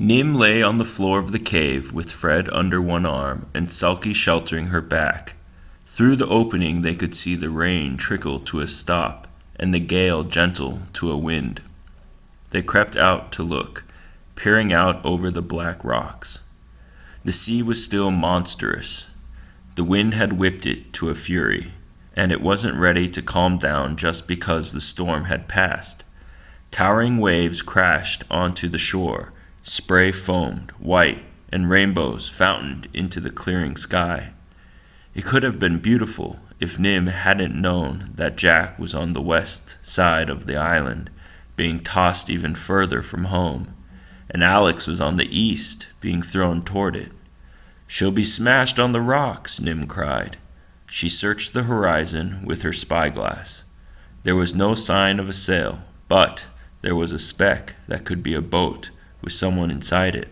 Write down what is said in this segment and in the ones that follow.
Nim lay on the floor of the cave with Fred under one arm and Selkie sheltering her back. Through the opening they could see the rain trickle to a stop and the gale gentle to a wind. They crept out to look, peering out over the black rocks. The sea was still monstrous. The wind had whipped it to a fury, and it wasn't ready to calm down just because the storm had passed. Towering waves crashed onto the shore, spray foamed, white, and rainbows fountained into the clearing sky. It could have been beautiful if Nim hadn't known that Jack was on the west side of the island, being tossed even further from home, and Alex was on the east, being thrown toward it. "She'll be smashed on the rocks," Nim cried. She searched the horizon with her spyglass. There was no sign of a sail, but there was a speck that could be a boat with someone inside it.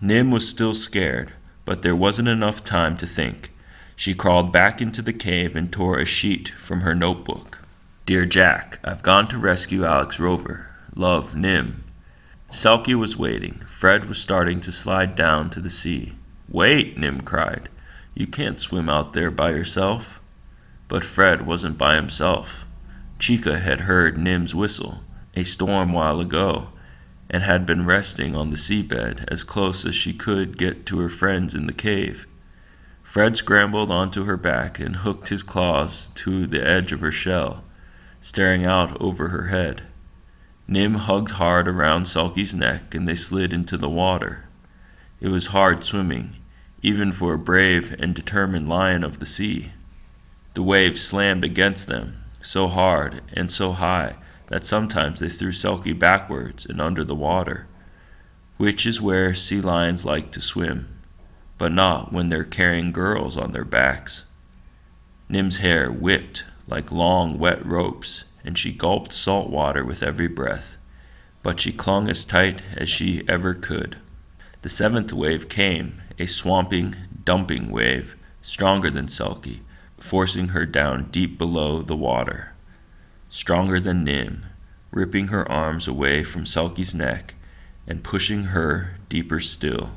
Nim was still scared, but there wasn't enough time to think. She crawled back into the cave and tore a sheet from her notebook. "Dear Jack, I've gone to rescue Alex Rover. Love, Nim." Selkie was waiting. Fred was starting to slide down to the sea. "Wait," Nim cried. "You can't swim out there by yourself." But Fred wasn't by himself. Chica had heard Nim's whistle a storm while ago, and had been resting on the seabed as close as she could get to her friends in the cave. Fred scrambled onto her back and hooked his claws to the edge of her shell, staring out over her head. Nim hugged hard around Selkie's neck and they slid into the water. It was hard swimming, even for a brave and determined lion of the sea. The waves slammed against them, so hard and so high that sometimes they threw Selkie backwards and under the water, which is where sea lions like to swim, but not when they're carrying girls on their backs. Nim's hair whipped like long wet ropes, and she gulped salt water with every breath, but she clung as tight as she ever could. The seventh wave came, a swamping, dumping wave, stronger than Selkie, forcing her down deep below the water. Stronger than Nim, ripping her arms away from Selkie's neck and pushing her deeper still.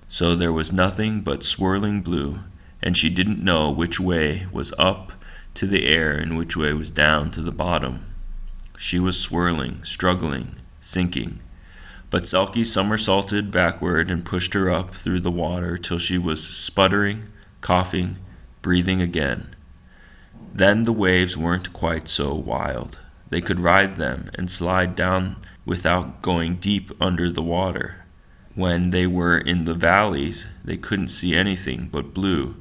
So there was nothing but swirling blue, and she didn't know which way was up to the air and which way was down to the bottom. She was swirling, struggling, sinking. But Selkie somersaulted backward and pushed her up through the water till she was sputtering, coughing, breathing again. Then the waves weren't quite so wild. They could ride them and slide down without going deep under the water. When they were in the valleys, they couldn't see anything but blue.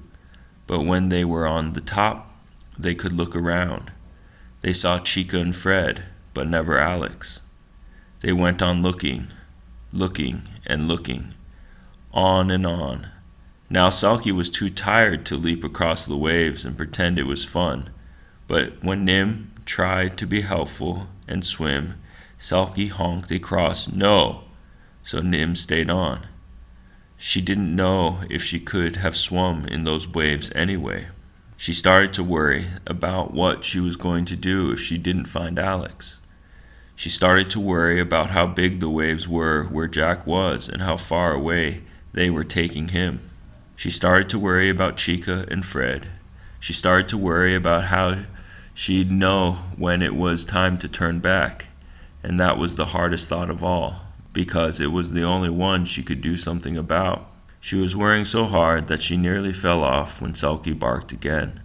But when they were on the top, they could look around. They saw Chica and Fred, but never Alex. They went on looking and looking, on and on. Now Selkie was too tired to leap across the waves and pretend it was fun, but when Nim tried to be helpful and swim, Selkie honked across "No," so Nim stayed on. She didn't know if she could have swum in those waves anyway. She started to worry about what she was going to do if she didn't find Alex. She started to worry about how big the waves were where Jack was and how far away they were taking him. She started to worry about Chica and Fred. She started to worry about how she'd know when it was time to turn back, and that was the hardest thought of all, because it was the only one she could do something about. She was worrying so hard that she nearly fell off when Selkie barked again.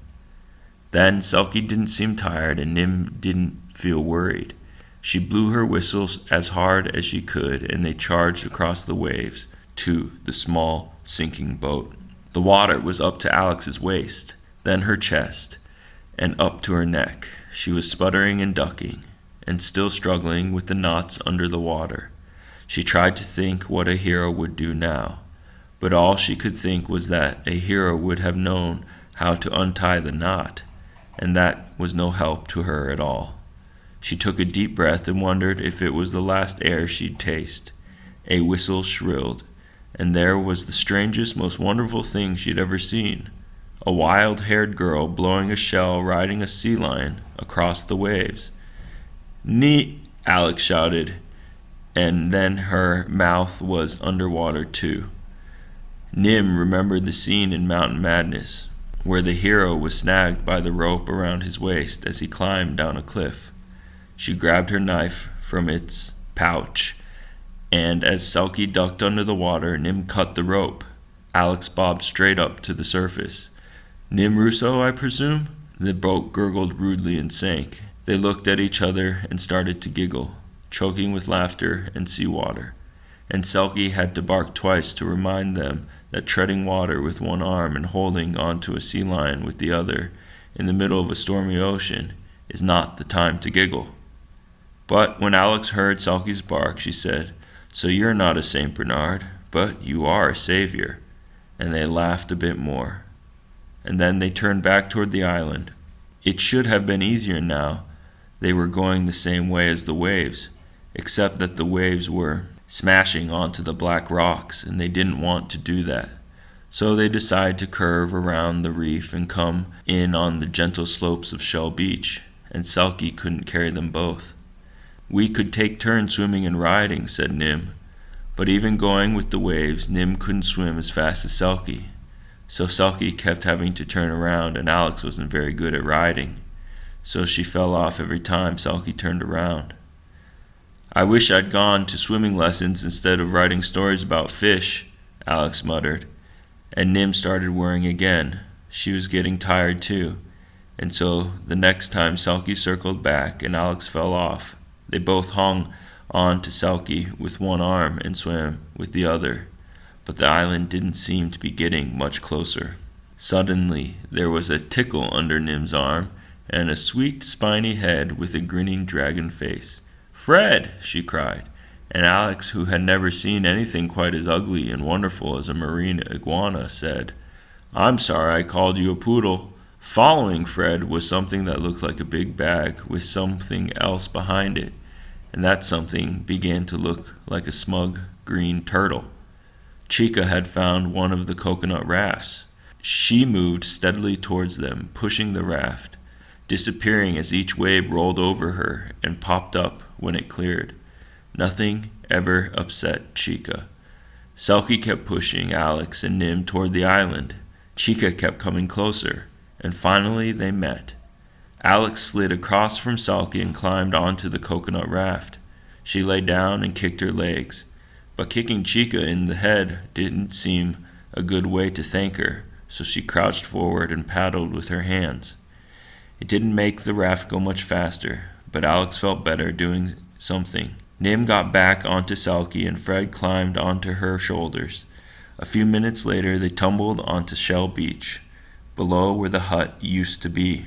Then Selkie didn't seem tired and Nim didn't feel worried. She blew her whistle as hard as she could, and they charged across the waves to the small, sinking boat. The water was up to Alex's waist, then her chest, and up to her neck. She was sputtering and ducking, and still struggling with the knots under the water. She tried to think what a hero would do now, but all she could think was that a hero would have known how to untie the knot, and that was no help to her at all. She took a deep breath and wondered if it was the last air she'd taste. A whistle shrilled, and there was the strangest, most wonderful thing she'd ever seen. A wild-haired girl blowing a shell riding a sea lion across the waves. "Neat!" Alex shouted, and then her mouth was underwater too. Nim remembered the scene in Mountain Madness, where the hero was snagged by the rope around his waist as he climbed down a cliff. She grabbed her knife from its pouch, and as Selkie ducked under the water, Nim cut the rope. Alex bobbed straight up to the surface. "Nim Russo, I presume?" The boat gurgled rudely and sank. They looked at each other and started to giggle, choking with laughter and seawater. And Selkie had to bark twice to remind them that treading water with one arm and holding onto a sea lion with the other in the middle of a stormy ocean is not the time to giggle. But when Alex heard Selkie's bark, she said, "So you're not a Saint Bernard, but you are a savior." And they laughed a bit more. And then they turned back toward the island. It should have been easier now. They were going the same way as the waves, except that the waves were smashing onto the black rocks, and they didn't want to do that. So they decided to curve around the reef and come in on the gentle slopes of Shell Beach, and Selkie couldn't carry them both. "We could take turns swimming and riding," said Nim. But even going with the waves, Nim couldn't swim as fast as Selkie. So Selkie kept having to turn around, and Alex wasn't very good at riding. So she fell off every time Selkie turned around. "I wish I'd gone to swimming lessons instead of writing stories about fish," Alex muttered. And Nim started worrying again. She was getting tired too. And so the next time Selkie circled back and Alex fell off, they both hung on to Selkie with one arm and swam with the other. But the island didn't seem to be getting much closer. Suddenly there was a tickle under Nim's arm and a sweet spiny head with a grinning dragon face. "Fred!" she cried, and Alex, who had never seen anything quite as ugly and wonderful as a marine iguana, said, "I'm sorry I called you a poodle." Following Fred was something that looked like a big bag with something else behind it, and that something began to look like a smug green turtle. Chica had found one of the coconut rafts. She moved steadily towards them, pushing the raft, disappearing as each wave rolled over her and popped up when it cleared. Nothing ever upset Chica. Selkie kept pushing Alex and Nim toward the island. Chica kept coming closer, and finally they met. Alex slid across from Selkie and climbed onto the coconut raft. She lay down and kicked her legs, but kicking Chica in the head didn't seem a good way to thank her, so she crouched forward and paddled with her hands. It didn't make the raft go much faster, but Alex felt better doing something. Nim got back onto Selkie and Fred climbed onto her shoulders. A few minutes later they tumbled onto Shell Beach, below where the hut used to be.